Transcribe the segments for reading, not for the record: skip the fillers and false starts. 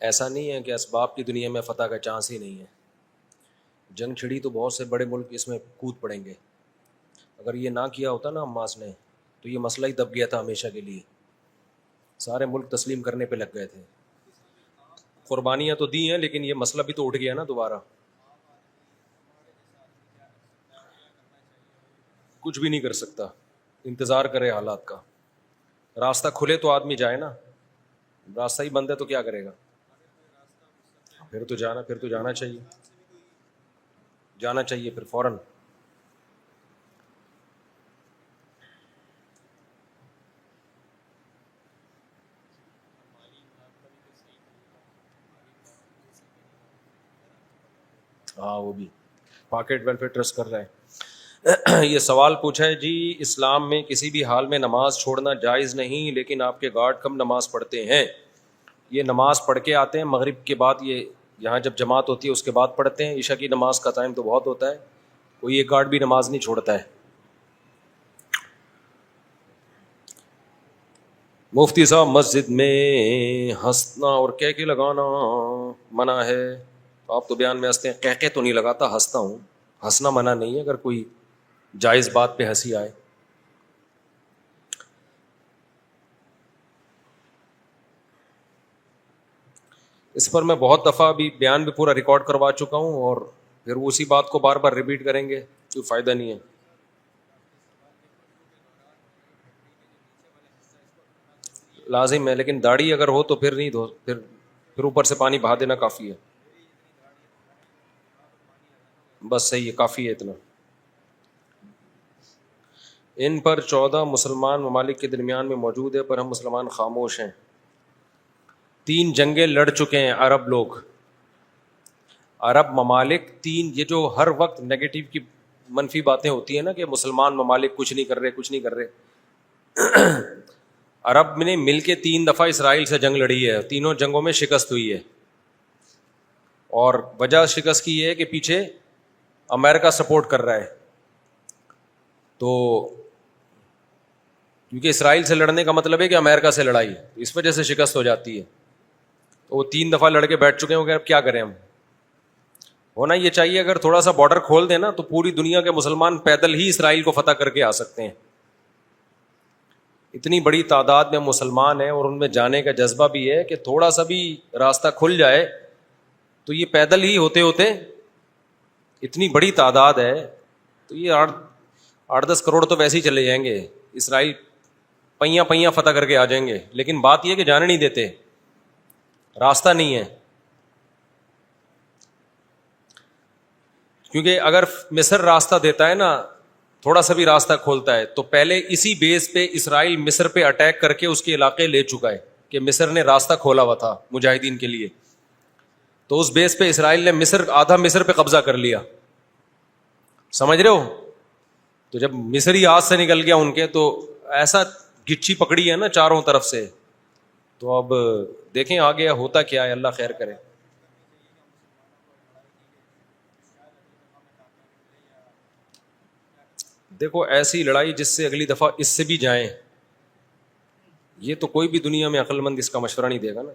ایسا نہیں ہے کہ اسباب کی دنیا میں فتح کا چانس ہی نہیں ہے. جنگ چھڑی تو بہت سے بڑے ملک اس میں کود پڑیں گے. اگر یہ نہ کیا ہوتا نا عماس نے تو یہ مسئلہ ہی دب گیا تھا ہمیشہ کے لیے. سارے ملک تسلیم کرنے پہ لگ گئے تھے. قربانیاں تو دی ہیں لیکن یہ مسئلہ بھی تو اٹھ گیا نا دوبارہ. کچھ بھی نہیں کر سکتا, انتظار کرے حالات کا. راستہ کھلے تو آدمی جائے نا, راستہ ہی بند ہے تو کیا کرے گا. پھر تو جانا چاہیے پھر فوراً. ہاں وہ بھی پاکٹ ویلفیئر ٹرسٹ کر رہے ہیں. یہ سوال پوچھا ہے جی, اسلام میں کسی بھی حال میں نماز چھوڑنا جائز نہیں, لیکن آپ کے گارڈ کم نماز پڑھتے ہیں. یہ نماز پڑھ کے آتے ہیں مغرب کے بعد, یہ یہاں جب جماعت ہوتی ہے اس کے بعد پڑھتے ہیں. عشاء کی نماز کا ٹائم تو بہت ہوتا ہے, کوئی ایک گارڈ بھی نماز نہیں چھوڑتا ہے. مفتی صاحب مسجد میں ہنسنا اور کہکے لگانا منع ہے. آپ تو بیان میں ہنستے ہیں, کہکے تو نہیں لگاتا, ہنستا ہوں. ہنسنا منع نہیں ہے اگر کوئی جائز بات پہ ہنسی آئے. اس پر میں بہت دفعہ بھی بیان بھی پورا ریکارڈ کروا چکا ہوں, اور پھر اسی بات کو بار بار ریپیٹ کریں گے, کوئی فائدہ نہیں ہے. لازم ہے, لیکن داڑھی اگر ہو تو پھر نہیں دھو, پھر اوپر سے پانی بہا دینا کافی ہے. بس صحیح ہے, کافی ہے اتنا. ان پر 14 مسلمان ممالک کے درمیان میں موجود ہے, پر ہم مسلمان خاموش ہیں. 3 جنگیں لڑ چکے ہیں عرب لوگ, عرب ممالک 3. یہ جو ہر وقت نیگیٹو کی منفی باتیں ہوتی ہیں نا کہ مسلمان ممالک کچھ نہیں کر رہے, عرب نے مل کے 3 دفعہ اسرائیل سے جنگ لڑی ہے. تینوں جنگوں میں شکست ہوئی ہے, اور وجہ شکست کی یہ ہے کہ پیچھے امریکہ سپورٹ کر رہا ہے. تو کیونکہ اسرائیل سے لڑنے کا مطلب ہے کہ امریکہ سے لڑائی, اس وجہ سے شکست ہو جاتی ہے. تو وہ 3 دفعہ لڑ کے بیٹھ چکے ہیں, اب کیا کریں ہم. ہونا یہ چاہیے اگر تھوڑا سا بارڈر کھول دیں نا تو پوری دنیا کے مسلمان پیدل ہی اسرائیل کو فتح کر کے آ سکتے ہیں. اتنی بڑی تعداد میں مسلمان ہیں, اور ان میں جانے کا جذبہ بھی ہے کہ تھوڑا سا بھی راستہ کھل جائے تو یہ پیدل ہی ہوتے ہوتے, اتنی بڑی تعداد ہے تو یہ 8-10 کروڑ تو ویسے ہی چلے جائیں گے. اسرائیل پہیاں فتح کر کے آ جائیں گے. لیکن بات یہ کہ جانے نہیں دیتے, راستہ نہیں ہے. کیونکہ اگر مصر راستہ دیتا ہے نا, تھوڑا سا بھی راستہ کھولتا ہے, تو پہلے اسی بیس پہ اسرائیل مصر پہ اٹیک کر کے اس کے علاقے لے چکا ہے کہ مصر نے راستہ کھولا ہوا تھا مجاہدین کے لیے. تو اس بیس پہ اسرائیل نے آدھا مصر پہ قبضہ کر لیا. سمجھ رہے ہو. تو جب مصری ہاتھ سے نکل گیا ان کے, تو ایسا گچھی پکڑی ہے نا چاروں طرف سے. تو اب دیکھیں آگے ہوتا کیا ہے, اللہ خیر کرے. دیکھو ایسی لڑائی جس سے اگلی دفعہ اس سے بھی جائیں, یہ تو کوئی بھی دنیا میں عقل مند اس کا مشورہ نہیں دے گا نا.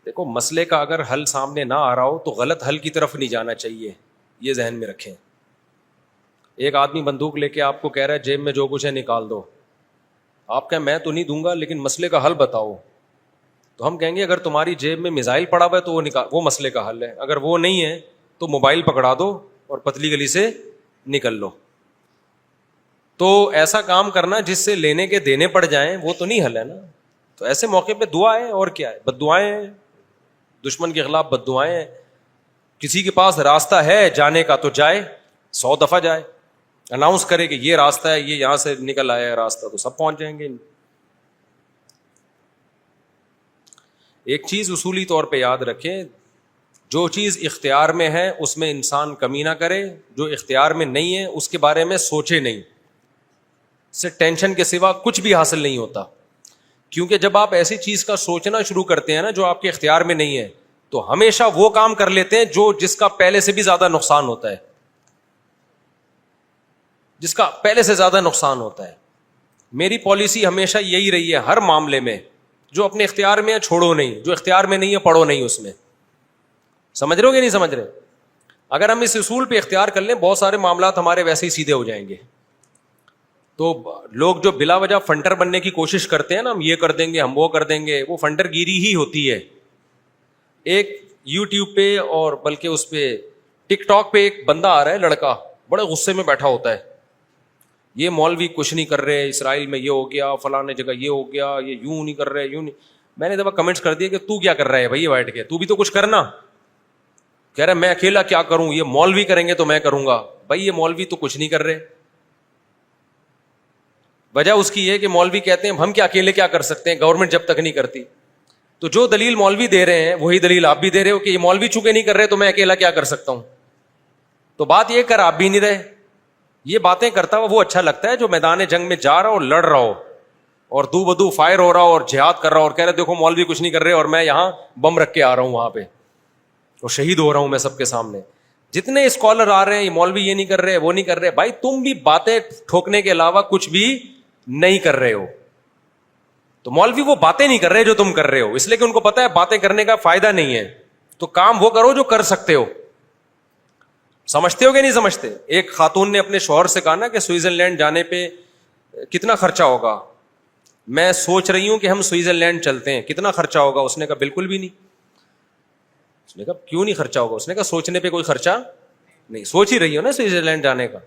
دیکھو مسئلے کا اگر حل سامنے نہ آ رہا ہو تو غلط حل کی طرف نہیں جانا چاہیے, یہ ذہن میں رکھیں. ایک آدمی بندوق لے کے آپ کو کہہ رہا ہے جیب میں جو کچھ ہے نکال دو, آپ کہیں میں تو نہیں دوں گا لیکن مسئلے کا حل بتاؤ. تو ہم کہیں گے اگر تمہاری جیب میں میزائل پڑا ہوا ہے تو وہ مسئلے کا حل ہے. اگر وہ نہیں ہے تو موبائل پکڑا دو اور پتلی گلی سے نکل لو. تو ایسا کام کرنا جس سے لینے کے دینے پڑ جائیں وہ تو نہیں حل ہے نا. تو ایسے موقع پہ دعا ہے, اور کیا ہے, بد دعائیں ہیں, دشمن کے خلاف بد دعائیں ہیں. کسی کے پاس راستہ ہے جانے کا تو جائے, 100 دفعہ جائے, اناؤنس کرے کہ یہ راستہ ہے, یہ یہاں سے نکل آیا ہے راستہ, تو سب پہنچ جائیں گے. ایک چیز اصولی طور پہ یاد رکھیں, جو چیز اختیار میں ہے اس میں انسان کمی نہ کرے, جو اختیار میں نہیں ہے اس کے بارے میں سوچے نہیں. اس سے ٹینشن کے سوا کچھ بھی حاصل نہیں ہوتا, کیونکہ جب آپ ایسی چیز کا سوچنا شروع کرتے ہیں نا جو آپ کے اختیار میں نہیں ہے, تو ہمیشہ وہ کام کر لیتے ہیں جس کا پہلے سے بھی زیادہ نقصان ہوتا ہے, جس کا پہلے سے زیادہ نقصان ہوتا ہے. میری پالیسی ہمیشہ یہی رہی ہے ہر معاملے میں, جو اپنے اختیار میں ہے چھوڑو نہیں, جو اختیار میں نہیں ہے پڑھو نہیں اس میں. سمجھ رہے ہو کہ نہیں سمجھ رہے؟ اگر ہم اس اصول پہ اختیار کر لیں بہت سارے معاملات ہمارے ویسے ہی سیدھے ہو جائیں گے. تو لوگ جو بلا وجہ فنڈر بننے کی کوشش کرتے ہیں نا, ہم یہ کر دیں گے ہم وہ کر دیں گے, وہ فنڈر گیری ہی ہوتی ہے. ایک یوٹیوب پہ اور بلکہ اس پہ ٹک ٹاک پہ ایک بندہ آ رہا ہے, لڑکا بڑے غصے میں بیٹھا ہوتا ہے, یہ مولوی کچھ نہیں کر رہے, اسرائیل میں یہ ہو گیا, فلانے جگہ یہ ہو گیا, یہ یوں نہیں کر رہے, یوں نہیں. میں نے دفعہ کمنٹس کر دیا کہ تو کیا کر رہا ہے بھائی بیٹھ کے, تو بھی تو کچھ کرنا. کہہ رہا میں اکیلا کیا کروں, یہ مولوی کریں گے تو میں کروں گا. بھائی یہ مولوی تو کچھ نہیں کر رہے. وجہ اس کی یہ کہ مولوی کہتے ہیں ہم کیا اکیلے کیا کر سکتے ہیں, گورنمنٹ جب تک نہیں کرتی. تو جو دلیل مولوی دے رہے ہیں وہی دلیل آپ بھی دے رہے ہو کہ یہ مولوی چونکہ نہیں کر رہے تو میں اکیلا کیا کر سکتا ہوں. تو بات یہ کر آپ بھی نہیں رہے. یہ باتیں کرتا ہوا وہ اچھا لگتا ہے جو میدان جنگ میں جا رہا ہو, لڑ رہا ہو اور دو بدو فائر ہو رہا ہو اور جہاد کر رہا ہو اور کہہ رہے دیکھو مولوی کچھ نہیں کر رہے اور میں یہاں بم رکھ کے آ رہا ہوں وہاں پہ اور شہید ہو رہا ہوں میں سب کے سامنے. جتنے اسکالر آ رہے ہیں یہ مولوی یہ نہیں کر رہے وہ نہیں کر رہے. بھائی تم بھی باتیں ٹھوکنے کے علاوہ کچھ بھی نہیں کر رہے ہو. تو مولوی وہ باتیں نہیں کر رہے جو تم کر رہے ہو, اس لیے کہ ان کو پتا ہے باتیں کرنے کا فائدہ نہیں ہے. تو کام وہ کرو جو کر سکتے ہو. سمجھتے ہو کہ نہیں سمجھتے؟ ایک خاتون نے اپنے شوہر سے کہا نا کہ سوئٹزرلینڈ جانے پہ کتنا خرچہ ہوگا, میں سوچ رہی ہوں کہ ہم سوئٹزرلینڈ چلتے ہیں, کتنا خرچہ ہوگا؟ اس نے کہا بالکل بھی نہیں. اس نے کہا کیوں نہیں خرچہ ہوگا؟ اس نے کہا سوچنے پہ کوئی خرچہ نہیں, سوچ ہی رہی ہو نا سوئٹزرلینڈ جانے کا.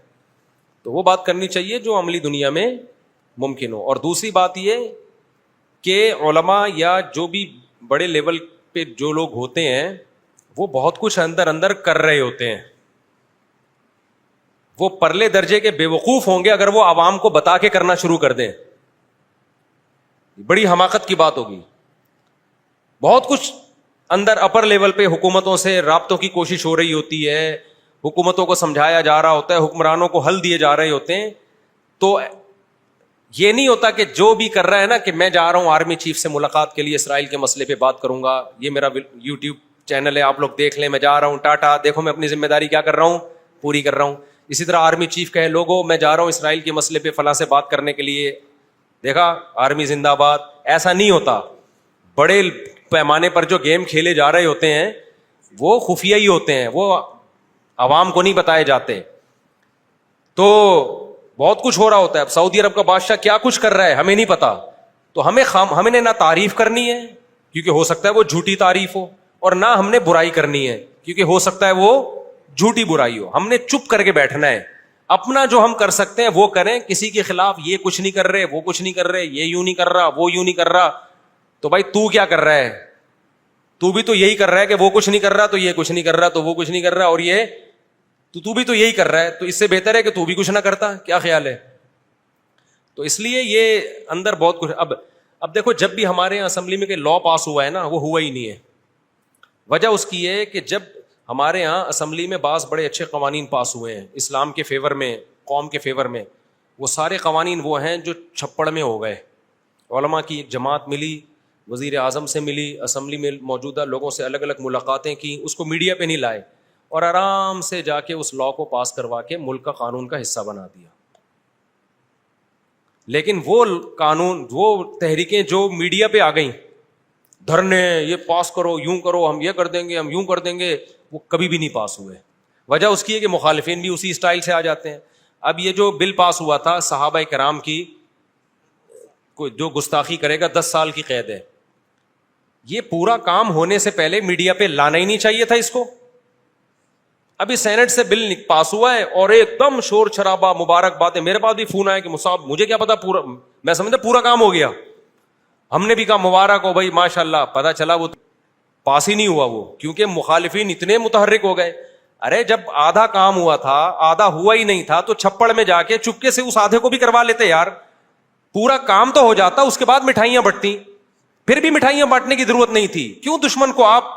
تو وہ بات کرنی چاہیے جو عملی دنیا میں ممکن ہو. اور دوسری بات یہ کہ علماء یا جو بھی بڑے لیول پہ جو لوگ ہوتے ہیں وہ بہت کچھ اندر اندر کر رہے ہوتے ہیں. وہ پرلے درجے کے بے وقوف ہوں گے اگر وہ عوام کو بتا کے کرنا شروع کر دیں, بڑی حماقت کی بات ہوگی. بہت کچھ اندر اپر لیول پہ حکومتوں سے رابطوں کی کوشش ہو رہی ہوتی ہے, حکومتوں کو سمجھایا جا رہا ہوتا ہے, حکمرانوں کو حل دیے جا رہے ہوتے ہیں. تو یہ نہیں ہوتا کہ جو بھی کر رہا ہے نا کہ میں جا رہا ہوں آرمی چیف سے ملاقات کے لیے اسرائیل کے مسئلے پہ بات کروں گا, یہ میرا یوٹیوب چینل ہے آپ لوگ دیکھ لیں, میں جا رہا ہوں ٹاٹا دیکھو میں اپنی ذمہ داری کیا کر رہا ہوں پوری کر رہا ہوں. اسی طرح آرمی چیف کہے لوگوں میں جا رہا ہوں اسرائیل کے مسئلے پہ فلاں سے بات کرنے کے لیے, دیکھا آرمی زندہ باد. ایسا نہیں ہوتا. بڑے پیمانے پر جو گیم کھیلے جا رہے ہوتے ہیں وہ خفیہ ہی ہوتے ہیں, وہ عوام کو نہیں بتائے جاتے. تو بہت کچھ ہو رہا ہوتا ہے. اب سعودی عرب کا بادشاہ کیا کچھ کر رہا ہے ہمیں نہیں پتا, تو ہمیں نہ تعریف کرنی ہے کیونکہ ہو سکتا ہے وہ جھوٹی تعریف ہو, اور نہ ہم نے برائی کرنی ہے کیونکہ ہو سکتا ہے وہ جھوٹی برائی ہو. ہم نے چپ کر کے بیٹھنا ہے, اپنا جو ہم کر سکتے ہیں وہ کریں. کسی کے خلاف یہ کچھ نہیں کر رہے وہ کچھ نہیں کر رہے, یہ یوں نہیں کر رہا وہ یوں نہیں کر رہا, تو بھائی تو کیا کر رہا ہے؟ تو بھی تو یہی کر رہا ہے کہ وہ کچھ نہیں کر رہا تو یہ کچھ نہیں کر رہا تو وہ کچھ نہیں کر رہا, اور یہ تو بھی تو یہی کر رہا ہے, تو اس سے بہتر ہے کہ تو بھی کچھ نہ کرتا. کیا خیال ہے؟ تو اس لیے یہ اندر بہت کچھ. اب دیکھو جب بھی ہمارے یہاں اسمبلی میں کہ لا پاس ہوا ہے نا وہ ہوا ہی نہیں ہے. وجہ اس کی ہے کہ جب ہمارے یہاں اسمبلی میں بعض بڑے اچھے قوانین پاس ہوئے ہیں اسلام کے فیور میں, قوم کے فیور میں, وہ سارے قوانین وہ ہیں جو چھپڑ میں ہو گئے. علماء کی ایک جماعت ملی, وزیر اعظم سے ملی, اسمبلی میں موجودہ لوگوں سے الگ الگ ملاقاتیں کی, اس کو میڈیا پہ نہیں لائے اور آرام سے جا کے اس لا کو پاس کروا کے ملک کا قانون کا حصہ بنا دیا. لیکن وہ قانون وہ تحریکیں جو میڈیا پہ آ گئیں, دھرنے یہ پاس کرو یوں کرو ہم یہ کر دیں گے ہم یوں کر دیں گے, وہ کبھی بھی نہیں پاس ہوئے. وجہ اس کی ہے کہ مخالفین بھی اسی اسٹائل سے آ جاتے ہیں. اب یہ جو بل پاس ہوا تھا صحابہ کرام کی جو گستاخی کرے گا 10 سال کی قید ہے, یہ پورا کام ہونے سے پہلے میڈیا پہ لانا ہی نہیں چاہیے تھا اس کو. ابھی سینٹ سے بل پاس ہوا ہے اور ایک دم شور شرابہ مبارک باتیں. میرے پاس بھی فون آیا کہ مصعب مجھے کیا پتا, پورا میں سمجھتا پورا کام ہو گیا. ہم نے بھی کہا مبارک ہو بھائی ماشاء اللہ, پتا چلا وہ پاس ہی نہیں ہوا وہ, کیونکہ مخالفین اتنے متحرک ہو گئے. ارے جب آدھا کام ہوا تھا آدھا ہوا ہی نہیں تھا تو چھپڑ میں جا کے چپکے سے اس آدھے کو بھی کروا لیتے یار. پورا کام تو ہو جاتا, اس کے بعد مٹھائیاں بٹتی. پھر بھی مٹھائیاں بانٹنے کی ضرورت نہیں تھی. کیوں دشمن کو آپ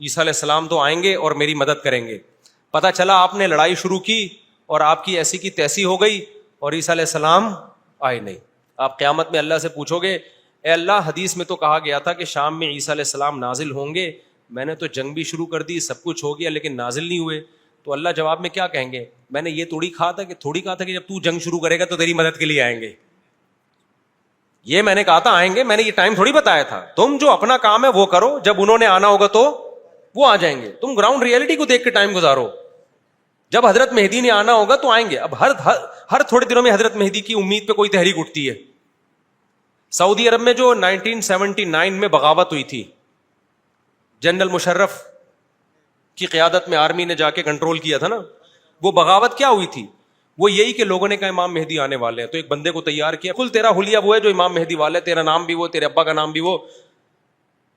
عیسیٰ علیہ السلام تو آئیں گے اور میری مدد کریں گے. پتہ چلا آپ نے لڑائی شروع کی اور آپ کی ایسی کی تیسی ہو گئی اور عیسیٰ علیہ السلام آئے نہیں. آپ قیامت میں اللہ سے پوچھو گے اے اللہ حدیث میں تو کہا گیا تھا کہ شام میں عیسیٰ علیہ السلام نازل ہوں گے, میں نے تو جنگ بھی شروع کر دی, سب کچھ ہو گیا, لیکن نازل نہیں ہوئے. تو اللہ جواب میں کیا کہیں گے؟ میں نے یہ تھوڑی کہا تھا کہ جب تو جنگ شروع کرے گا تو تیری مدد کے لیے آئیں گے. یہ میں نے کہا تھا آئیں گے, میں نے یہ ٹائم تھوڑی بتایا تھا. تم جو اپنا کام ہے وہ کرو, جب انہوں نے آنا ہوگا تو وہ آ جائیں گے. تم گراؤنڈ ریئلٹی کو دیکھ کے ٹائم گزارو. جب حضرت مہدی نے آنا ہوگا تو آئیں گے. اب ہر تھوڑے دنوں میں حضرت مہدی کی امید پہ کوئی تحریک اٹھتی ہے. سعودی عرب میں جو 1979 میں بغاوت ہوئی تھی, جنرل مشرف کی قیادت میں آرمی نے جا کے کنٹرول کیا تھا نا, وہ بغاوت کیا ہوئی تھی؟ وہ یہی کہ لوگوں نے کہا امام مہدی آنے والے ہیں, تو ایک بندے کو تیار کیا, کل تیرا حلیہ وہ ہے جو امام مہدی والا ہے, تیرا نام بھی وہ, تیرے ابا کا نام بھی وہ,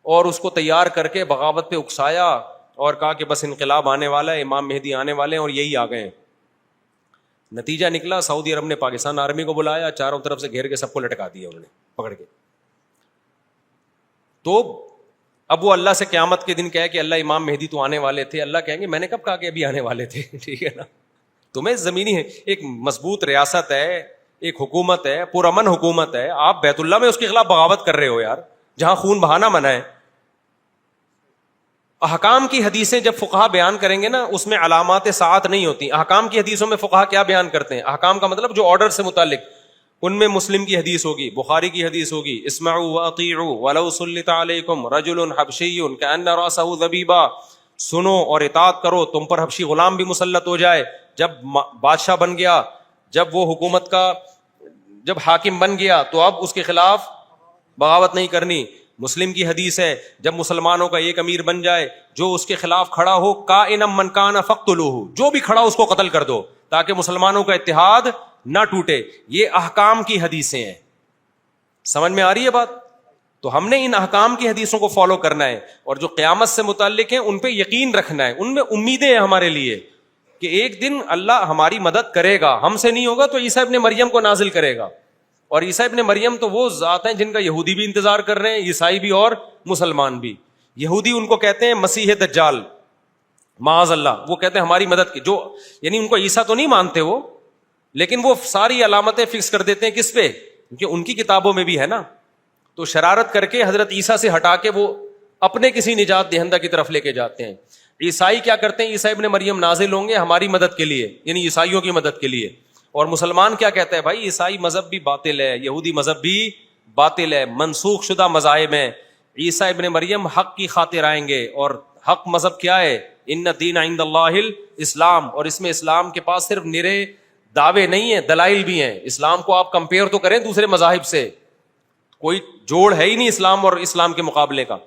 اور اس کو تیار کر کے بغاوت پہ اکسایا اور کہا کہ بس انقلاب آنے والا ہے, امام مہدی آنے والے ہیں, اور یہی آ گئے ہیں. نتیجہ نکلا سعودی عرب نے پاکستان آرمی کو بلایا, چاروں طرف سے گھیر کے سب کو لٹکا دیا انہوں نے پکڑ کے. تو اب وہ اللہ سے قیامت کے دن کہے کہ اللہ امام مہدی تو آنے والے تھے, اللہ کہیں گے میں نے کب کہا کہ ابھی آنے والے تھے. ٹھیک ہے نا, تمہیں زمینی ہے ایک مضبوط ریاست ہے, ایک حکومت ہے, پرامن حکومت ہے, آپ بیت اللہ میں اس کے خلاف بغاوت کر رہے ہو یار, جہاں خون بہانا منع ہے. احکام کی حدیثیں جب فقہا بیان کریں گے نا, اس میں علامات ساعت نہیں ہوتی. احکام کی حدیثوں میں فقہا کیا بیان کرتے ہیں؟ احکام کا مطلب جو آرڈر سے متعلق, ان میں مسلم کی حدیث ہوگی, بخاری کی حدیث ہوگی, اسمعوا واطیعوا ولو سلط علیکم رجل حبشی کأن رأسہ ذبیبہ, سنو اور اطاعت کرو, تم پر حبشی غلام بھی مسلط ہو جائے. جب بادشاہ بن گیا, جب وہ حکومت کا جب حاکم بن گیا, تو اب اس کے خلاف بغاوت نہیں کرنی. مسلم کی حدیث ہے جب مسلمانوں کا ایک امیر بن جائے, جو اس کے خلاف کھڑا ہو, کائنم من کان فاقتلوہ, جو بھی کھڑا اس کو قتل کر دو تاکہ مسلمانوں کا اتحاد نہ ٹوٹے. یہ احکام کی حدیثیں ہیں. سمجھ میں آ رہی ہے بات؟ تو ہم نے ان احکام کی حدیثوں کو فالو کرنا ہے, اور جو قیامت سے متعلق ہیں ان پہ یقین رکھنا ہے, ان میں امیدیں ہیں ہمارے لیے کہ ایک دن اللہ ہماری مدد کرے گا. ہم سے نہیں ہوگا تو عیسیٰ ابن مریم کو نازل کرے گا. اور عیسیٰ ابن مریم تو وہ ذات ہیں جن کا یہودی بھی انتظار کر رہے ہیں, عیسائی بھی اور مسلمان بھی. یہودی ان کو کہتے ہیں مسیح دجال, معاذ اللہ, وہ کہتے ہیں ہماری مدد کی, جو یعنی ان کو عیسیٰ تو نہیں مانتے وہ, لیکن وہ ساری علامتیں فکس کر دیتے ہیں کس پہ؟ کیونکہ ان کی کتابوں میں بھی ہے نا. تو شرارت کر کے حضرت عیسیٰ سے ہٹا کے وہ اپنے کسی نجات دہندہ کی طرف لے کے جاتے ہیں. عیسائی کیا کرتے ہیں؟ عیسیٰ ابن مریم نازل ہوں گے ہماری مدد کے لیے, یعنی عیسائیوں کی مدد کے لیے. اور مسلمان کیا کہتا ہے؟ بھائی عیسائی مذہب بھی باطل ہے, یہودی مذہب بھی باطل ہے, منسوخ شدہ مذاہب ہیں. عیسیٰ ابن مریم حق کی خاطر آئیں گے, اور حق مذہب کیا ہے؟ ان الدین عند اللہ الاسلام. اور اس میں اسلام کے پاس صرف نرے دعوے نہیں ہیں, دلائل بھی ہیں. اسلام کو آپ کمپیئر تو کریں دوسرے مذاہب سے, کوئی جوڑ ہے ہی نہیں اسلام اور اسلام کے مقابلے کا.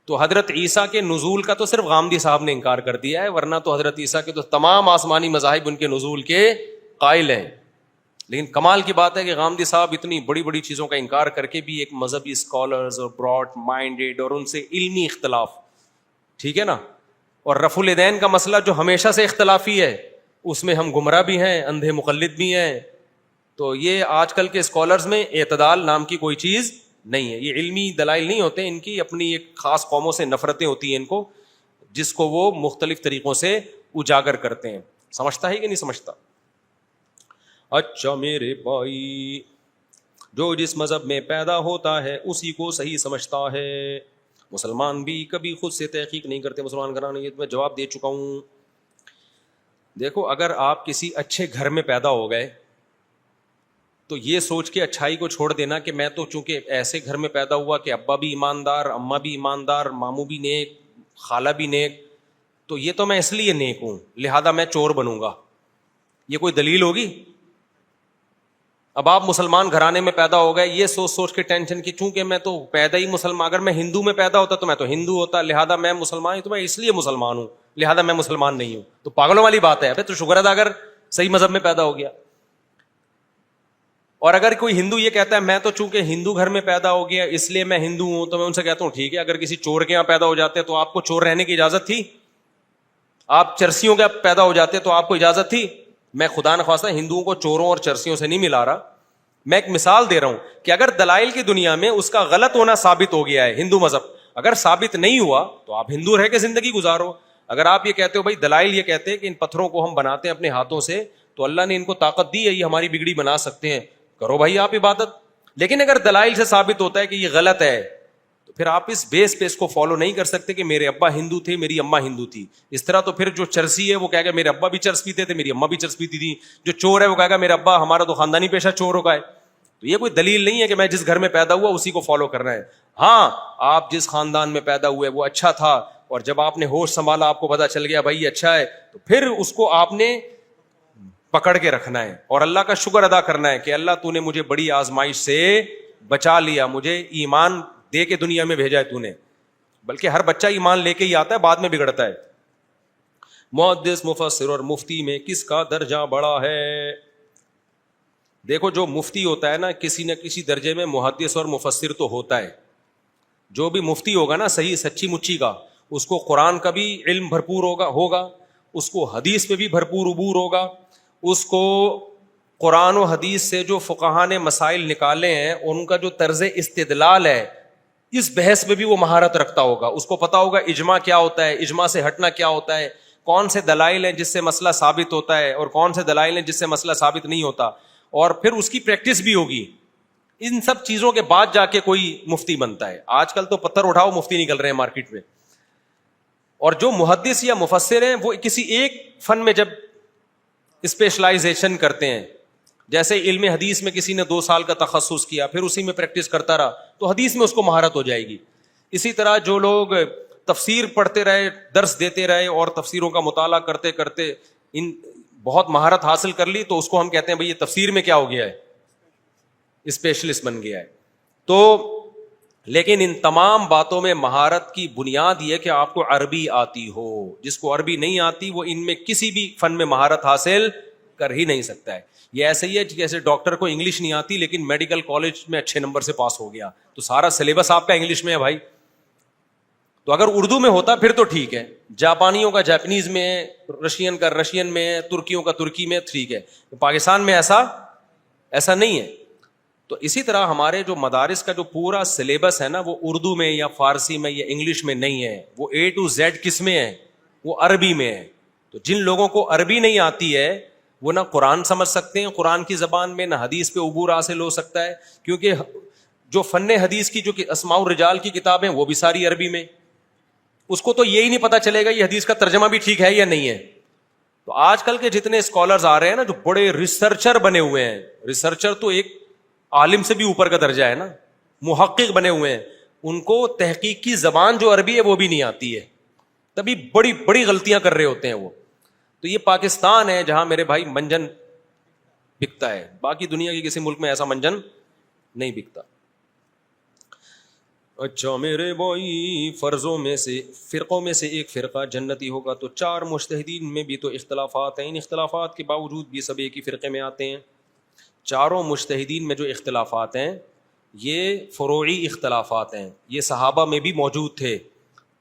تو حضرت عیسیٰ کے نزول کا تو صرف غامدی صاحب نے انکار کر دیا ہے, ورنہ تو حضرت عیسیٰ کے تو تمام آسمانی مذاہب ان کے نزول کے قائل ہیں. لیکن کمال کی بات ہے کہ غامدی صاحب اتنی بڑی بڑی چیزوں کا انکار کر کے بھی ایک مذہبی اسکالرز اور براڈ مائنڈیڈ اور ان سے علمی اختلاف, ٹھیک ہے نا. اور رفع الیدین کا مسئلہ جو ہمیشہ سے اختلافی ہے, اس میں ہم گمراہ بھی ہیں, اندھے مقلد بھی ہیں. تو یہ آج کل کے اسکالرز میں اعتدال نام کی کوئی چیز نہیں ہے. یہ علمی دلائل نہیں ہوتے, ان کی اپنی ایک خاص قوموں سے نفرتیں ہوتی ہیں ان کو, جس کو وہ مختلف طریقوں سے اجاگر کرتے ہیں. سمجھتا ہے کہ نہیں سمجھتا؟ اچھا میرے بھائی, جو جس مذہب میں پیدا ہوتا ہے اسی کو صحیح سمجھتا ہے. مسلمان بھی کبھی خود سے تحقیق نہیں کرتے. مسلمان گھرانے, یہ میں جواب دے چکا ہوں. دیکھو, اگر آپ کسی اچھے گھر میں پیدا ہو گئے تو یہ سوچ کے اچھائی کو چھوڑ دینا کہ میں تو چونکہ ایسے گھر میں پیدا ہوا کہ ابا بھی ایماندار, اماں بھی ایماندار, ماموں بھی نیک, خالہ بھی نیک, تو یہ تو میں اس لیے نیک ہوں لہذا میں چور بنوں گا, یہ کوئی دلیل ہوگی؟ اب آپ مسلمان گھرانے میں پیدا ہو گئے, یہ سوچ کے ٹینشن کی چونکہ میں تو پیدا ہی مسلمان, اگر میں ہندو میں پیدا ہوتا تو میں تو ہندو ہوتا, لہذا میں مسلمان ہوں, تو میں اس لیے مسلمان ہوں لہذا میں مسلمان نہیں ہوں. تو پاگلوں والی بات ہے. تو شکر ادا اگر صحیح مذہب میں پیدا ہو گیا. اور اگر کوئی ہندو یہ کہتا ہے میں تو چونکہ ہندو گھر میں پیدا ہو گیا اس لیے میں ہندو ہوں, تو میں ان سے کہتا ہوں ٹھیک ہے, اگر کسی چور کے یہاں پیدا ہو جاتے تو آپ کو چور رہنے کی اجازت تھی؟ آپ چرسیوں کے پیدا ہو جاتے تو آپ کو اجازت تھی؟ میں خدا نخواستہ ہندوؤں کو چوروں اور چرسیوں سے نہیں ملا رہا, میں ایک مثال دے رہا ہوں کہ اگر دلائل کی دنیا میں اس کا غلط ہونا ثابت ہو گیا ہے ہندو مذہب, اگر ثابت نہیں ہوا تو آپ ہندو رہ کے زندگی گزارو. اگر آپ یہ کہتے ہو بھائی دلائل یہ کہتے ہیں کہ ان پتھروں کو ہم بناتے ہیں اپنے ہاتھوں سے تو اللہ نے ان کو طاقت دی ہے, یہ ہماری بگڑی بنا سکتے ہیں, کرو بھائی آپ عبادت. لیکن اگر دلائل سے ثابت ہوتا ہے کہ یہ غلط ہے تو پھر آپ اس بیس پہ اس کو فالو نہیں کر سکتے کہ میرے ابا ہندو تھے, میری اماں ہندو تھی. اس طرح تو پھر جو چرسی ہے وہ کہے گا میرے ابا بھی چرس پیتے تھے, میری اماں بھی چرس پیتی تھی. جو چور ہے وہ کہے گا میرا ابا, ہمارا تو خاندانی پیشہ چوروں کا ہے. تو یہ کوئی دلیل نہیں ہے کہ میں جس گھر میں پیدا ہوا اسی کو فالو کرنا ہے. ہاں, آپ جس خاندان میں پیدا ہوئے وہ اچھا تھا, اور جب آپ نے ہوش سنبھالا آپ کو پتا چل گیا بھائی اچھا ہے, تو پھر اس کو آپ نے پکڑ کے رکھنا ہے اور اللہ کا شکر ادا کرنا ہے کہ اللہ تو نے مجھے بڑی آزمائش سے بچا لیا, مجھے ایمان دے کے دنیا میں بھیجا ہے تو نے. بلکہ ہر بچہ ایمان لے کے ہی آتا ہے, بعد میں بگڑتا ہے. محدث, مفسر اور مفتی میں کس کا درجہ بڑا ہے؟ دیکھو جو مفتی ہوتا ہے نا کسی نہ کسی درجے میں محدث اور مفسر تو ہوتا ہے. جو بھی مفتی ہوگا نا صحیح سچی مچی کا, اس کو قرآن کا بھی علم بھرپور ہوگا, اس کو حدیث پہ بھی بھرپور عبور ہوگا, اس کو قرآن و حدیث سے جو فقہاء نے مسائل نکالے ہیں ان کا جو طرز استدلال ہے اس بحث میں بھی وہ مہارت رکھتا ہوگا. اس کو پتا ہوگا اجماع کیا ہوتا ہے, اجماع سے ہٹنا کیا ہوتا ہے, کون سے دلائل ہیں جس سے مسئلہ ثابت ہوتا ہے اور کون سے دلائل ہیں جس سے مسئلہ ثابت نہیں ہوتا, اور پھر اس کی پریکٹس بھی ہوگی. ان سب چیزوں کے بعد جا کے کوئی مفتی بنتا ہے. آج کل تو پتھر اٹھاؤ مفتی نکل رہے ہیں مارکیٹ میں. اور جو محدث یا مفسر ہیں وہ کسی ایک فن میں جب اسپیشلائزیشن کرتے ہیں, جیسے علم حدیث میں کسی نے 2 سال کا تخصص کیا پھر اسی میں پریکٹس کرتا رہا تو حدیث میں اس کو مہارت ہو جائے گی. اسی طرح جو لوگ تفسیر پڑھتے رہے, درس دیتے رہے اور تفسیروں کا مطالعہ کرتے کرتے ان بہت مہارت حاصل کر لی تو اس کو ہم کہتے ہیں بھئی یہ تفسیر میں کیا ہو گیا ہے, اسپیشلسٹ بن گیا ہے. تو لیکن ان تمام باتوں میں مہارت کی بنیاد یہ کہ آپ کو عربی آتی ہو. جس کو عربی نہیں آتی وہ ان میں کسی بھی فن میں مہارت حاصل کر ہی نہیں سکتا ہے. یہ ایسے ہی ہے جیسے ڈاکٹر کو انگلش نہیں آتی لیکن میڈیکل کالج میں اچھے نمبر سے پاس ہو گیا تو سارا سلیبس آپ کا انگلش میں ہے بھائی. تو اگر اردو میں ہوتا پھر تو ٹھیک ہے, جاپانیوں کا جاپنیز میں ہے, رشین کا رشین میں ہے, ترکیوں کا ترکی میں, ٹھیک ہے. پاکستان میں ایسا نہیں ہے. تو اسی طرح ہمارے جو مدارس کا جو پورا سلیبس ہے نا وہ اردو میں یا فارسی میں یا انگلش میں نہیں ہے, وہ A to Z کس میں ہے, وہ عربی میں ہے. تو جن لوگوں کو عربی نہیں آتی ہے وہ نہ قرآن سمجھ سکتے ہیں قرآن کی زبان میں, نہ حدیث پہ عبور حاصل ہو سکتا ہے, کیونکہ جو فن حدیث کی جو اسماء الرجال کی کتابیں وہ بھی ساری عربی میں. اس کو تو یہی نہیں پتا چلے گا یہ حدیث کا ترجمہ بھی ٹھیک ہے یا نہیں ہے. تو آج کل کے جتنے اسکالرز آ رہے ہیں نا جو بڑے ریسرچر بنے ہوئے ہیں, ریسرچر تو ایک عالم سے بھی اوپر کا درجہ ہے نا, محقق بنے ہوئے ہیں, ان کو تحقیق کی زبان جو عربی ہے وہ بھی نہیں آتی ہے, تبھی بڑی بڑی غلطیاں کر رہے ہوتے ہیں وہ. تو یہ پاکستان ہے جہاں میرے بھائی منجن بکتا ہے, باقی دنیا کے کسی ملک میں ایسا منجن نہیں بکتا. اچھا میرے بھائی, فرقوں میں سے ایک فرقہ جنتی ہوگا تو 4 مجتہدین میں بھی تو اختلافات ہیں, ان اختلافات کے باوجود بھی سب ایک ہی فرقے میں آتے ہیں. چاروں مجتہدین میں جو اختلافات ہیں یہ فروعی اختلافات ہیں, یہ صحابہ میں بھی موجود تھے,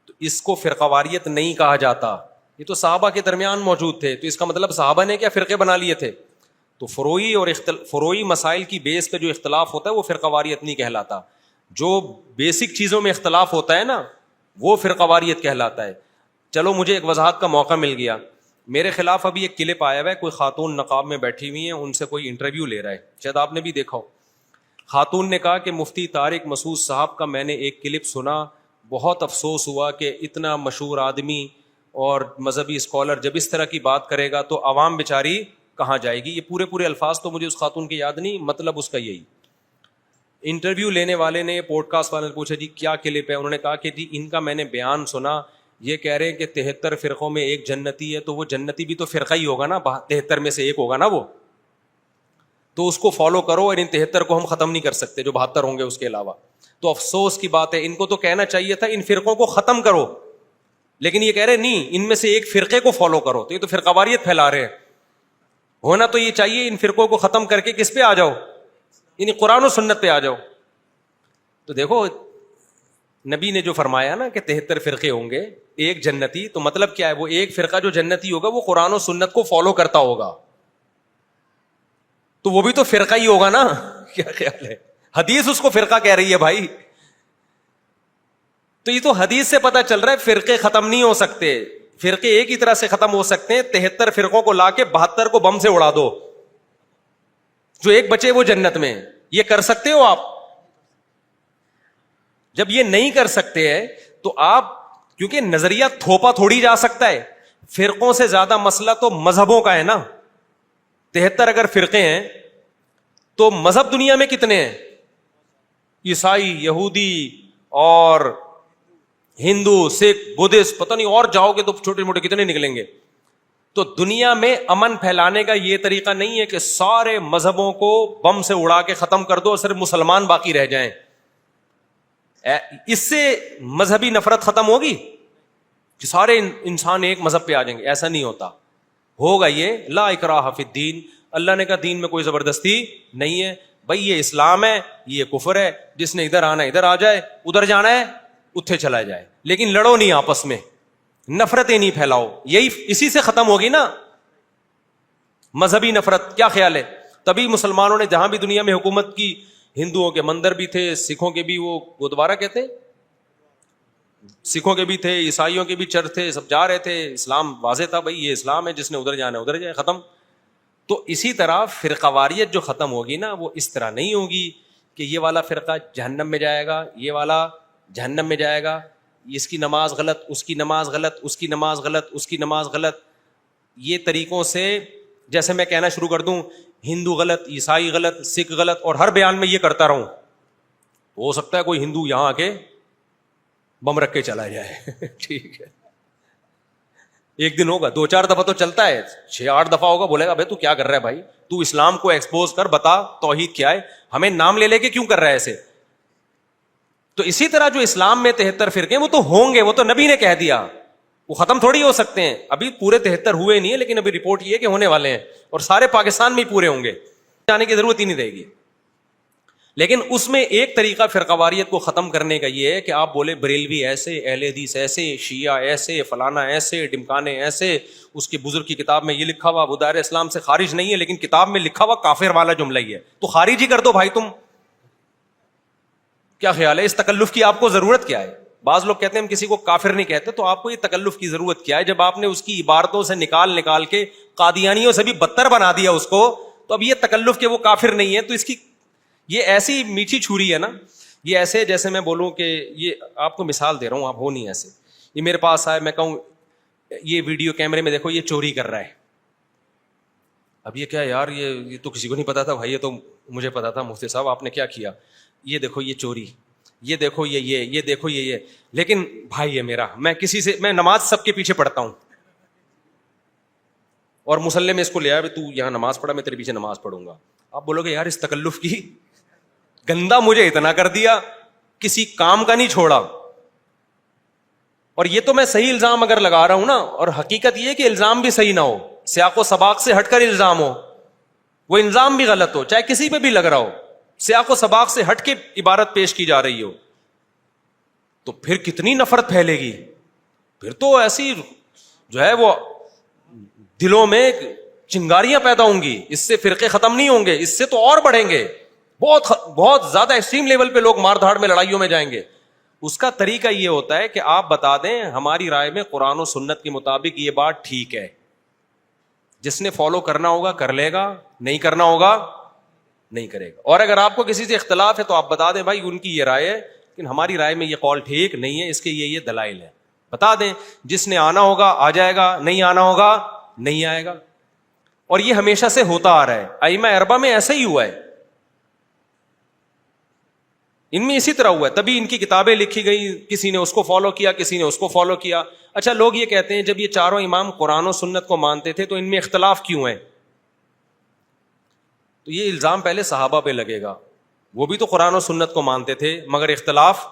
تو اس کو فرقہ واریت نہیں کہا جاتا. یہ تو صحابہ کے درمیان موجود تھے, تو اس کا مطلب صحابہ نے کیا فرقے بنا لیے تھے. تو فروعی مسائل کی بیس پہ جو اختلاف ہوتا ہے وہ فرقہ واریت نہیں کہلاتا. جو بیسک چیزوں میں اختلاف ہوتا ہے نا وہ فرقہ واریت کہلاتا ہے. چلو مجھے ایک وضاحت کا موقع مل گیا. میرے خلاف ابھی ایک کلپ آیا ہوا ہے, کوئی خاتون نقاب میں بیٹھی ہوئی ہیں, ان سے کوئی انٹرویو لے رہا ہے, شاید آپ نے بھی دیکھا ہو. خاتون نے کہا کہ مفتی طارق مسعود صاحب کا میں نے ایک کلپ سنا, بہت افسوس ہوا کہ اتنا مشہور آدمی اور مذہبی اسکالر جب اس طرح کی بات کرے گا تو عوام بیچاری کہاں جائے گی. یہ پورے الفاظ تو مجھے اس خاتون کے یاد نہیں, مطلب اس کا یہی. انٹرویو لینے والے نے, پوڈ کاسٹ والے نے پوچھا جی کیا کلپ ہے, انہوں نے کہا کہ جی ان کا میں نے بیان سنا, یہ کہہ رہے ہیں کہ 73 فرقوں میں ایک جنتی ہے, تو وہ جنتی بھی تو فرقہ ہی ہوگا نا, 73 میں سے ایک ہوگا نا وہ, تو اس کو فالو کرو, اور ان 73 کو ہم ختم نہیں کر سکتے جو 72 ہوں گے اس کے علاوہ. تو افسوس کی بات ہے, ان کو تو کہنا چاہیے تھا ان فرقوں کو ختم کرو, لیکن یہ کہہ رہے نہیں ان میں سے ایک فرقے کو فالو کرو. تو یہ تو فرقہ واریت پھیلا رہے ہیں. ہونا تو یہ چاہیے ان فرقوں کو ختم کر کے کس پہ آ جاؤ, یعنی قرآن و سنت پہ آ جاؤ. تو دیکھو نبی نے جو فرمایا نا کہ 73 فرقے ہوں گے ایک جنتی, تو مطلب کیا ہے, وہ ایک فرقہ جو جنتی ہوگا وہ قرآن و سنت کو فالو کرتا ہوگا, تو وہ بھی تو فرقہ ہی ہوگا نا. کیا خیال ہے, حدیث اس کو فرقہ کہہ رہی ہے بھائی. تو یہ تو حدیث سے پتا چل رہا ہے فرقے ختم نہیں ہو سکتے. فرقے ایک ہی طرح سے ختم ہو سکتے ہیں, 73 فرقوں کو لا کے 72 کو بم سے اڑا دو, جو ایک بچے وہ جنت میں. یہ کر سکتے ہو آپ؟ جب یہ نہیں کر سکتے ہیں تو آپ, کیونکہ نظریہ تھوپا تھوڑی جا سکتا ہے. فرقوں سے زیادہ مسئلہ تو مذہبوں کا ہے نا. 73 اگر فرقے ہیں تو مذہب دنیا میں کتنے ہیں؟ عیسائی, یہودی اور ہندو, سکھ, بدھسٹ, پتہ نہیں اور جاؤ گے تو چھوٹے موٹے کتنے نکلیں گے. تو دنیا میں امن پھیلانے کا یہ طریقہ نہیں ہے کہ سارے مذہبوں کو بم سے اڑا کے ختم کر دو اور صرف مسلمان باقی رہ جائیں. اس سے مذہبی نفرت ختم ہوگی کہ سارے انسان ایک مذہب پہ آ جائیں گے؟ ایسا نہیں ہوتا. ہوگا یہ لا اکراہ فی الدین, اللہ نے کہا دین میں کوئی زبردستی نہیں ہے. بھائی یہ اسلام ہے, یہ کفر ہے, جس نے ادھر آنا ہے ادھر آ جائے, ادھر جانا ہے اتھے چلا جائے, لیکن لڑو نہیں آپس میں, نفرتیں نہیں پھیلاؤ. یہی اسی سے ختم ہوگی نا مذہبی نفرت. کیا خیال ہے؟ تبھی مسلمانوں نے جہاں بھی دنیا میں حکومت کی, ہندوؤں کے مندر بھی تھے, سکھوں کے بھی وہ گردوارا کہتے, سکھوں کے بھی تھے, عیسائیوں کے بھی چرچ تھے, سب جا رہے تھے. اسلام واضح تھا, بھائی یہ اسلام ہے, جس نے ادھر جانا ہے ادھر جائے, ختم. تو اسی طرح فرقہ واریت جو ختم ہوگی نا, وہ اس طرح نہیں ہوگی کہ یہ والا فرقہ جہنم میں جائے گا, یہ والا جہنم میں جائے گا, اس کی نماز غلط, اس کی نماز غلط, اس کی نماز غلط, اس کی نماز غلط. یہ طریقوں سے جیسے میں کہنا شروع کر دوں ہندو غلط, عیسائی غلط, سکھ غلط, اور ہر بیان میں یہ کرتا رہوں, ہو سکتا ہے کوئی ہندو یہاں آ کے بم رکھ کے چلا جائے. ٹھیک ہے, ایک دن ہوگا, 2-4 دفعہ تو چلتا ہے, 6-8 دفعہ ہوگا, بولے گا بھائی تو کیا کر رہا ہے بھائی, تو اسلام کو ایکسپوز کر, بتا توحید کیا ہے, ہمیں نام لے لے کے کیوں کر رہا ہے ایسے. تو اسی طرح جو اسلام میں 73 فرقے وہ تو ہوں گے, وہ تو نبی نے کہہ دیا, وہ ختم تھوڑی ہو سکتے ہیں. ابھی پورے 73 ہوئے نہیں ہے, لیکن ابھی رپورٹ یہ ہے کہ ہونے والے ہیں, اور سارے پاکستان میں ہی پورے ہوں گے, جانے کی ضرورت ہی نہیں رہے گی. لیکن اس میں ایک طریقہ فرقہ واریت کو ختم کرنے کا یہ ہے کہ آپ بولے بریلوی ایسے, اہل حدیث ایسے, شیعہ ایسے, فلانا ایسے, ڈمکانے ایسے, اس کے بزرگ کی کتاب میں یہ لکھا ہوا, وہ دائرہ اسلام سے خارج نہیں ہے, لیکن کتاب میں لکھا ہوا کافر والا جملہ ہی ہے, تو خارج ہی کر دو بھائی تم. کیا خیال ہے؟ اس تکلف کی آپ کو ضرورت کیا ہے؟ بعض لوگ کہتے ہیں ہم کسی کو کافر نہیں کہتے, تو آپ کو یہ تکلف کی ضرورت کیا ہے جب آپ نے اس کی عبارتوں سے نکال کے قادیانیوں سے بھی بدتر بنا دیا اس کو. تو اب یہ تکلف کہ وہ کافر نہیں ہے, تو اس کی یہ ایسی میٹھی چھری ہے نا, یہ ایسے جیسے میں بولوں کہ یہ آپ کو مثال دے رہا ہوں, آپ ہو نہیں ایسے. یہ میرے پاس آئے, میں کہوں یہ ویڈیو کیمرے میں دیکھو یہ چوری کر رہا ہے. اب یہ کیا یار, یہ تو کسی کو نہیں پتا تھا بھائی, یہ تو مجھے پتا تھا مفتی صاحب آپ نے کیا کیا, یہ دیکھو یہ چوری, یہ دیکھو یہ دیکھو یہ. لیکن بھائی ہے میرا, میں نماز سب کے پیچھے پڑھتا ہوں, اور مسلح میں اس کو لے آیا, تو یہاں نماز پڑھا, میں تیرے پیچھے نماز پڑھوں گا. آپ بولو گے یار اس تکلف کی, گندا مجھے اتنا کر دیا, کسی کام کا نہیں چھوڑا. اور یہ تو میں صحیح الزام اگر لگا رہا ہوں نا, اور حقیقت یہ کہ الزام بھی صحیح نہ ہو, سیاق و سباق سے ہٹ کر الزام ہو, وہ الزام بھی غلط ہو, چاہے کسی پہ بھی لگ رہا ہو, سیاق و سباق سے ہٹ کے عبارت پیش کی جا رہی ہو, تو پھر کتنی نفرت پھیلے گی. پھر تو ایسی جو ہے وہ دلوں میں چنگاریاں پیدا ہوں گی, اس سے فرقے ختم نہیں ہوں گے, اس سے تو اور بڑھیں گے, بہت زیادہ ایکسٹریم لیول پہ لوگ مار دھاڑ میں لڑائیوں میں جائیں گے. اس کا طریقہ یہ ہوتا ہے کہ آپ بتا دیں ہماری رائے میں قرآن و سنت کے مطابق یہ بات ٹھیک ہے, جس نے فالو کرنا ہوگا کر لے گا, نہیں کرنا ہوگا نہیں کرے گا. اور اگر آپ کو کسی سے اختلاف ہے تو آپ بتا دیں بھائی ان کی یہ رائے ہے, لیکن ہماری رائے میں یہ قول ٹھیک نہیں ہے, اس کے یہ دلائل ہے, بتا دیں. جس نے آنا ہوگا آ جائے گا, نہیں آنا ہوگا نہیں آئے گا. اور یہ ہمیشہ سے ہوتا آ رہا ہے, ائمہ اربعہ میں ایسا ہی ہوا ہے, ان میں اسی طرح ہوا ہے, تبھی ان کی کتابیں لکھی گئی, کسی نے اس کو فالو کیا, کسی نے اس کو فالو کیا. اچھا لوگ یہ کہتے ہیں جب یہ چاروں امام قرآن و سنت کو مانتے تھے تو ان میں اختلاف کیوں ہے؟ تو یہ الزام پہلے صحابہ پہ لگے گا, وہ بھی تو قرآن و سنت کو مانتے تھے مگر اختلاف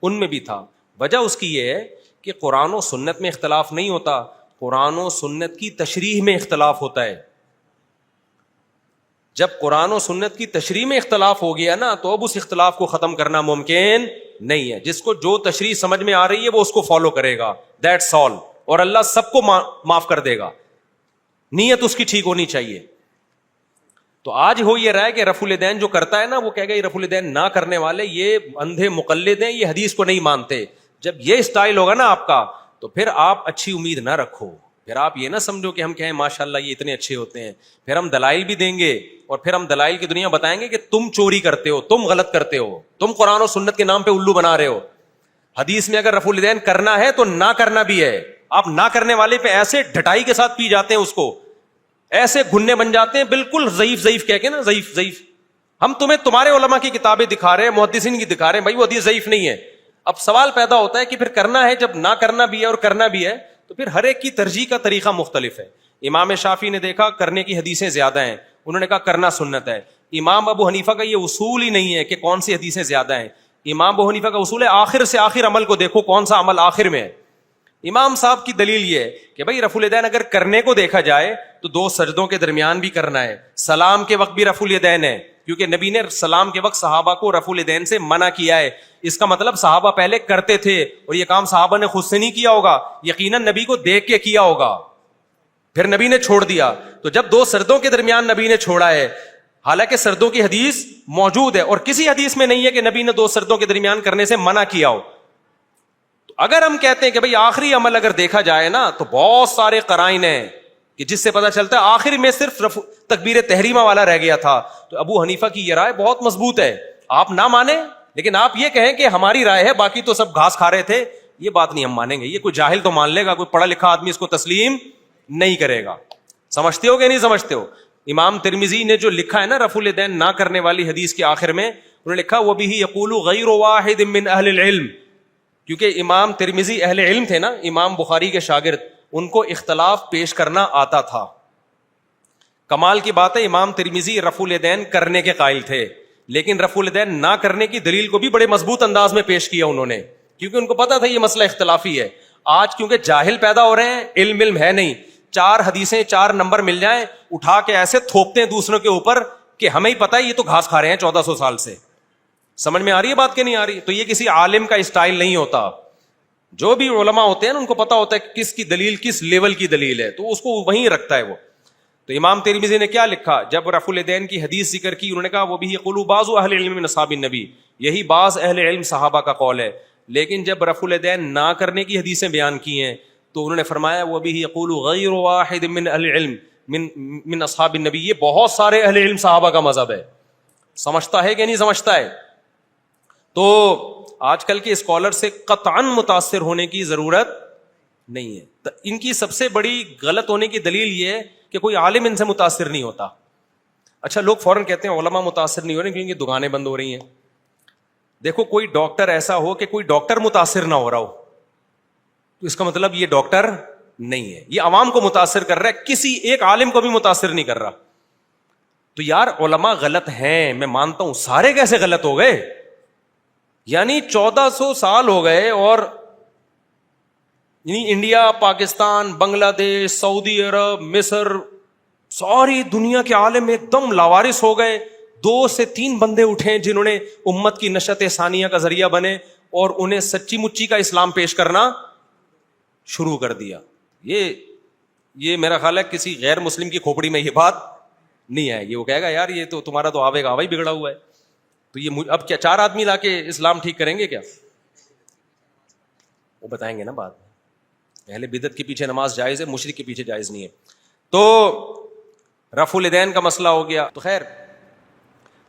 ان میں بھی تھا. وجہ اس کی یہ ہے کہ قرآن و سنت میں اختلاف نہیں ہوتا, قرآن و سنت کی تشریح میں اختلاف ہوتا ہے. جب قرآن و سنت کی تشریح میں اختلاف ہو گیا نا, تو اب اس اختلاف کو ختم کرنا ممکن نہیں ہے. جس کو جو تشریح سمجھ میں آ رہی ہے وہ اس کو فالو کرے گا, دیٹس آل, اور اللہ سب کو معاف کر دے گا. نیت اس کی ٹھیک ہونی چاہیے. تو آج ہو یہ رہا ہے کہ رفع الیدین جو کرتا ہے نا, وہ کہے گا یہ رفع الیدین نہ کرنے والے یہ اندھے مقلد ہیں, یہ حدیث کو نہیں مانتے. جب یہ اسٹائل ہوگا نا آپ کا تو پھر آپ اچھی امید نہ رکھو. پھر آپ یہ نہ سمجھو کہ ہم کہیں ماشاء اللہ یہ اتنے اچھے ہوتے ہیں. پھر ہم دلائل بھی دیں گے اور پھر ہم دلائل کی دنیا بتائیں گے کہ تم چوری کرتے ہو, تم غلط کرتے ہو, تم قرآن و سنت کے نام پہ الو بنا رہے ہو. حدیث میں اگر رفع الیدین کرنا ہے تو نہ کرنا بھی ہے. آپ نہ کرنے والے پہ ایسے ڈھٹائی کے ساتھ پی جاتے ہیں, اس کو ایسے گھننے بن جاتے ہیں, بالکل ضعیف ضعیف کہہ کے نا, ضعیف ضعیف. ہم تمہیں تمہارے علماء کی کتابیں دکھا رہے ہیں, محدثین کی دکھا رہے ہیں, بھائی وہ حدیث ضعیف نہیں ہے. اب سوال پیدا ہوتا ہے کہ پھر کرنا ہے, جب نہ کرنا بھی ہے اور کرنا بھی ہے تو پھر ہر ایک کی ترجیح کا طریقہ مختلف ہے. امام شافعی نے دیکھا کرنے کی حدیثیں زیادہ ہیں, انہوں نے کہا کرنا سنت ہے. امام ابو حنیفہ کا یہ اصول ہی نہیں ہے کہ کون سی حدیثیں زیادہ ہیں. امام ابو حنیفہ کا اصول ہے آخر سے آخر عمل کو دیکھو کون سا عمل آخر میں ہے. امام صاحب کی دلیل یہ ہے کہ بھائی رفع الیدین اگر کرنے کو دیکھا جائے تو 2 سجدوں کے درمیان بھی کرنا ہے, سلام کے وقت بھی رفع الیدین ہے, کیونکہ نبی نے سلام کے وقت صحابہ کو رفع الیدین سے منع کیا ہے. اس کا مطلب صحابہ پہلے کرتے تھے اور یہ کام صحابہ نے خود سے نہیں کیا ہوگا, یقیناً نبی کو دیکھ کے کیا ہوگا, پھر نبی نے چھوڑ دیا. تو جب 2 سردوں کے درمیان نبی نے چھوڑا ہے, حالانکہ سردوں کی حدیث موجود ہے اور کسی حدیث میں نہیں ہے کہ نبی نے 2 سردوں کے درمیان کرنے سے منع کیا ہو. تو اگر ہم کہتے ہیں کہ بھئی آخری عمل اگر دیکھا جائے نا تو بہت سارے قرائن ہیں کہ جس سے پتہ چلتا ہے آخر میں صرف تکبیر تحریمہ والا رہ گیا تھا. تو ابو حنیفہ کی یہ رائے بہت مضبوط ہے. آپ نہ مانیں لیکن آپ یہ کہیں کہ ہماری رائے ہے, باقی تو سب گھاس کھا رہے تھے, یہ بات نہیں ہم مانیں گے. یہ کوئی جاہل تو مان لے گا, کوئی پڑھا لکھا آدمی اس کو تسلیم نہیں کرے گا. سمجھتے ہو کہ نہیں سمجھتے ہو؟ امام ترمذی نے جو لکھا ہے نا رفع الیدین نہ کرنے والی حدیث کے آخر میں, انہوں نے لکھا وَبِهِ يَقُولُ غَيْرُ وَاحِدٍ مِّنْ أَهْلِ الْعِلْمِ, کیونکہ امام ترمذی اہل علم تھے نا, امام بخاری کے شاگرد, ان کو اختلاف پیش کرنا آتا تھا. کمال کی بات ہے امام ترمذی رفع الیدین کرنے کے قائل تھے, لیکن رفع الیدین نہ کرنے کی دلیل کو بھی بڑے مضبوط انداز میں پیش کیا انہوں نے, کیونکہ ان کو پتا تھا یہ مسئلہ اختلافی ہے. آج کیونکہ جاہل پیدا ہو رہے ہیں, علم ہے نہیں, 4 حدیثیں 4 نمبر مل جائیں اٹھا کے ایسے تھوپتے ہیں دوسروں کے اوپر کہ ہمیں ہی پتا ہے یہ تو گھاس کھا رہے ہیں 1400 سال سے. سمجھ میں آ رہی ہے بات کہ نہیں آ رہی؟ تو یہ کسی عالم کا اسٹائل نہیں ہوتا. جو بھی علماء ہوتے ہیں نا ان کو پتا ہوتا ہے کس کی دلیل کس لیول کی دلیل ہے, تو اس کو وہیں رکھتا ہے وہ. تو امام ترمذی نے کیا لکھا جب رفع الیدین کی حدیث ذکر کی, انہوں نے کہا وہ بھی یقول بعض اہل العلم من اصحاب النبی, یہی بعض اہل علم صحابہ کا قول ہے. لیکن جب رفع الیدین نہ کرنے کی حدیثیں بیان کی ہیں تو انہوں نے فرمایا وہ بھی یقول غیر واحد من اہل العلم من اصحاب النبی, یہ بہت سارے اہل علم صحابہ کا مذہب ہے. سمجھتا ہے کہ نہیں سمجھتا ہے؟ تو آج کل کے اسکالر سے قطعاً متاثر ہونے کی ضرورت نہیں ہے. ان کی سب سے بڑی غلط ہونے کی دلیل یہ ہے کہ کوئی عالم ان سے متاثر نہیں ہوتا. اچھا لوگ فوراً کہتے ہیں علماء متاثر نہیں ہو رہے کیونکہ دکانیں بند ہو رہی ہیں. دیکھو کوئی ڈاکٹر ایسا ہو کہ کوئی ڈاکٹر متاثر نہ ہو رہا ہو تو اس کا مطلب یہ ڈاکٹر نہیں ہے, یہ عوام کو متاثر کر رہا ہے, کسی ایک عالم کو بھی متاثر نہیں کر رہا. تو یار علماء غلط ہیں میں مانتا ہوں, سارے کیسے غلط ہو گئے؟ یعنی 1400 سال ہو گئے اور یعنی انڈیا, پاکستان, بنگلہ دیش, سعودی عرب, مصر, ساری دنیا کے عالم ایک دم لاوارث ہو گئے. 2 سے 3 بندے اٹھے جنہوں نے امت کی نشأت ثانیہ کا ذریعہ بنے اور انہیں سچی مچی کا اسلام پیش کرنا شروع کر دیا. یہ میرا خیال ہے کسی غیر مسلم کی کھوپڑی میں یہ بات نہیں آئے گی. وہ کہے گا یار یہ تو تمہارا تو آوے گاوا ہی بگڑا ہوا ہے, تو یہ اب کیا 4 آدمی لا کے اسلام ٹھیک کریں گے کیا؟ وہ بتائیں گے نا بعد میں. اہل بدعت کے پیچھے نماز جائز ہے, مشرک کے پیچھے جائز نہیں ہے. تو رفع الیدین کا مسئلہ ہو گیا. تو خیر,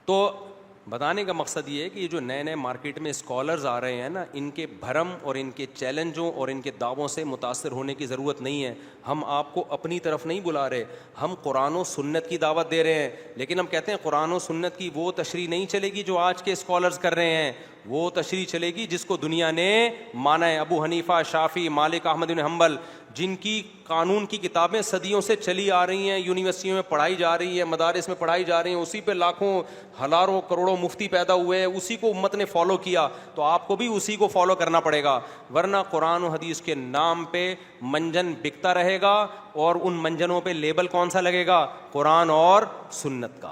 تو بتانے کا مقصد یہ ہے کہ یہ جو نئے نئے مارکیٹ میں اسکالرز آ رہے ہیں نا, ان کے بھرم اور ان کے چیلنجوں اور ان کے دعووں سے متاثر ہونے کی ضرورت نہیں ہے. ہم آپ کو اپنی طرف نہیں بلا رہے, ہم قرآن و سنت کی دعوت دے رہے ہیں. لیکن ہم کہتے ہیں قرآن و سنت کی وہ تشریح نہیں چلے گی جو آج کے اسکالرز کر رہے ہیں, وہ تشریح چلے گی جس کو دنیا نے مانا ہے. ابو حنیفہ, شافعی, مالک, احمد بن حنبل, جن کی قانون کی کتابیں صدیوں سے چلی آ رہی ہیں, یونیورسٹیوں میں پڑھائی جا رہی ہیں, مدارس میں پڑھائی جا رہی ہیں, اسی پہ لاکھوں ہزاروں کروڑوں مفتی پیدا ہوئے, اسی کو امت نے فالو کیا, تو آپ کو بھی اسی کو فالو کرنا پڑے گا. ورنہ قرآن و حدیث کے نام پہ منجن بکتا رہے گا اور ان منجنوں پہ لیبل کون سا لگے گا؟ قرآن اور سنت کا.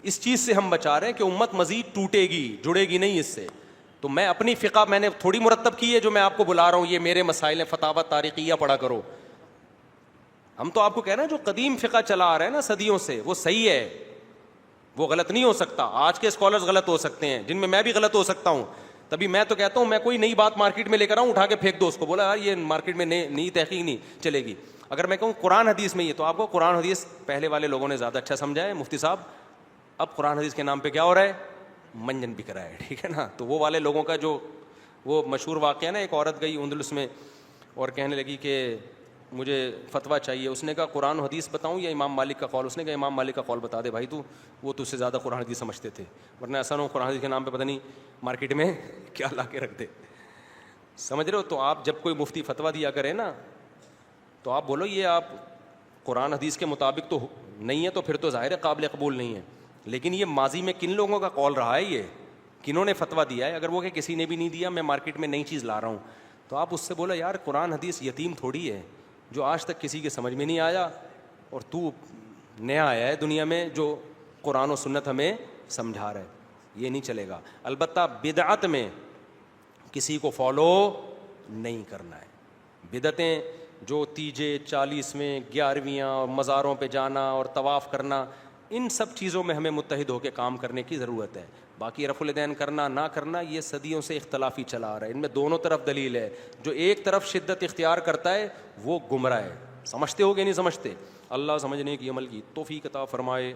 اس چیز سے ہم بچا رہے ہیں کہ امت مزید ٹوٹے گی, جڑے گی نہیں اس سے. تو میں اپنی فقہ میں نے تھوڑی مرتب کی ہے جو میں آپ کو بلا رہا ہوں, یہ میرے مسائل ہیں, فتاوی تاریخیہ پڑھا کرو. ہم تو آپ کو کہہ رہے ہیں جو قدیم فقہ چلا آ رہا ہے نا صدیوں سے, وہ صحیح ہے, وہ غلط نہیں ہو سکتا. آج کے اسکالرز غلط ہو سکتے ہیں, جن میں بھی غلط ہو سکتا ہوں, تبھی میں تو کہتا ہوں میں کوئی نئی بات مارکیٹ میں لے کر آؤں اٹھا کے پھینک دو اس کو, بولا یار یہ مارکیٹ میں نئی تحقیق نہیں چلے گی. اگر میں کہوں قرآن حدیث میں یہ, تو آپ کو قرآن حدیث پہلے والے لوگوں نے زیادہ اچھا سمجھا ہے مفتی صاحب. اب قرآن حدیث کے نام پہ کیا ہو رہا ہے, منجن بک رہا ہے, ٹھیک ہے نا. تو وہ والے لوگوں کا جو وہ مشہور واقعہ نا, ایک عورت گئی اندلس میں اور کہنے لگی کہ مجھے فتویٰ چاہیے. اس نے کہا قرآن و حدیث بتاؤں یا امام مالک کا قول؟ اس نے کہا امام مالک کا قول بتا دے بھائی, تو وہ تجھ سے زیادہ قرآن حدیث سمجھتے تھے, ورنہ ایسا نہ ہو قرآن حدیث کے نام پہ پتہ نہیں مارکیٹ میں کیا لا کے رکھ دے. سمجھ رہے ہو؟ تو آپ جب کوئی مفتی فتویٰ دیا کرے نا, تو آپ بولو یہ آپ قرآن حدیث کے مطابق تو نہیں ہے, تو پھر تو ظاہر ہے قابل قبول نہیں ہے. لیکن یہ ماضی میں کن لوگوں کا قول رہا ہے, یہ کنہوں نے فتویٰ دیا ہے؟ اگر وہ کہ کسی نے بھی نہیں دیا, میں مارکیٹ میں نئی چیز لا رہا ہوں, تو آپ اس سے بولو یار قرآن حدیث یتیم تھوڑی ہے جو آج تک کسی کے سمجھ میں نہیں آیا, اور تو نیا آیا ہے دنیا میں جو قرآن و سنت ہمیں سمجھا رہا ہے. یہ نہیں چلے گا. البتہ بدعت میں کسی کو فالو نہیں کرنا ہے. بدعتیں جو تیجے 40ویں 11ویں مزاروں پہ جانا اور طواف کرنا, ان سب چیزوں میں ہمیں متحد ہو کے کام کرنے کی ضرورت ہے. باقی رفع الیدین کرنا نہ کرنا یہ صدیوں سے اختلافی چلا آ رہا ہے, ان میں دونوں طرف دلیل ہے. جو ایک طرف شدت اختیار کرتا ہے وہ گمراہ ہے. سمجھتے ہو کہ نہیں سمجھتے؟ اللہ سمجھنے کی عمل کی توفیق عطا فرمائے.